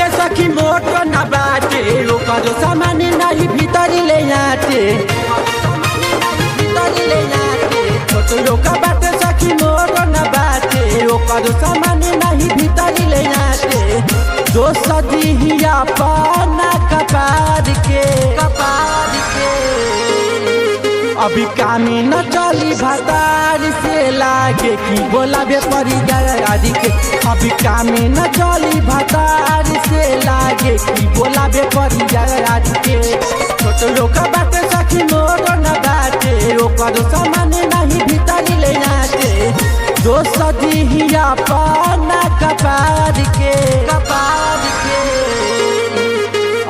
बाटे सखी मोटो न बाटे ओकरो सामान नहीं भीतरी ले आते छोटो का बाटे सखी मोटो न बाटे ओकरो सामान नहीं भीतरी ले आते दो सदिया पाना कपार के अभी कामी न चली भतार से लागे कि बोलाबे परी गाड़ी के अभी कामी न चली भतार से लागे कि बोलाबे परी गाड़ी के छोटो का बाटे सखी मोरो न बाटे ओकरो सामान नहीं भीतरी ले आते दो सदिया पाना कपार के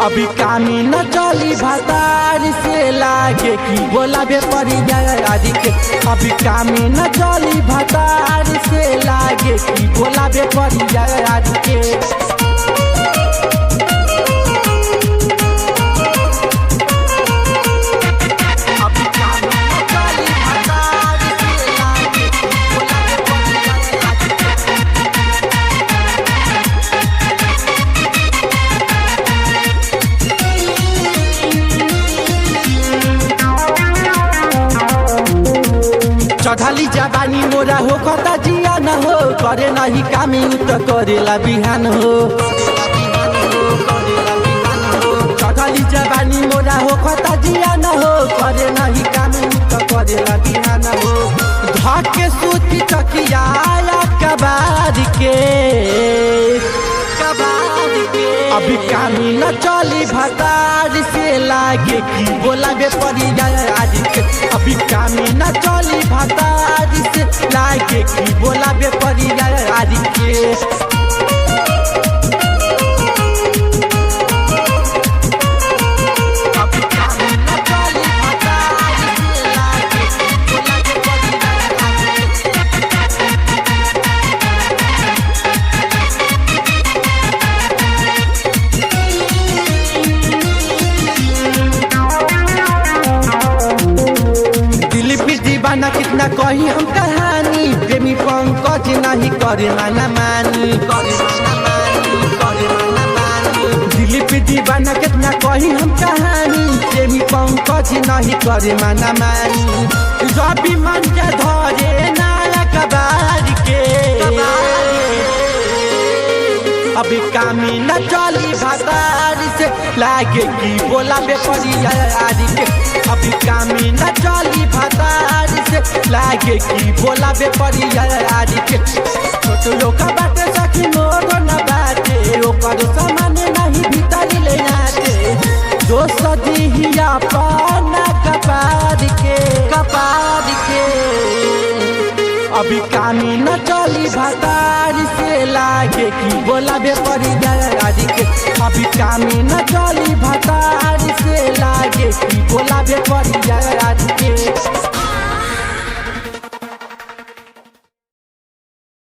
अभी कामी न चली भतार से लागे कि बोलाबे परी गाड़ी के अभी कामी न चली भतार से लागे कि बोलाबे परी गाड़ी के चढ़ली जवानी मोरा हो कता जिया न हो करे नहीं कामी उत करेला बिहान हो चढ़ली जवानी मोरा हो कता जिया न हो करे नहीं कामी उत करेला बिहान हो धके सूती चकिया कबार के अभी कामी न चली भतार से लागे कि बोलाबे परी गाड़ी के अभी कामी न चली भतार से लागे कि बोलाबे परी गाड़ी के दीवाना कितना कही हम कहानी प्रेमी पंकज नहीं करे माना मानी दिलीप दीवाना कितना कही हम कहानी प्रेमी पंकज नहीं करे माना मानी रवि मन के धरे नाला कबार के अभी कामी न चली भतार से लागे कि बोलाबे परी गाड़ी के अभी कामी न चली भतार से लागे कि बोलाबे परी गाड़ी के छोटो का बाटे सखी मोरो न बाटे ओकरो सामान नहीं भीतरी ले आते दो सदिया पाना कपार के अभी कामी न चली भतार से लागे कि बोलाबे परी गाड़ी के अभी कामी न चली भतार से लागे कि बोलाबे परी गाड़ी के।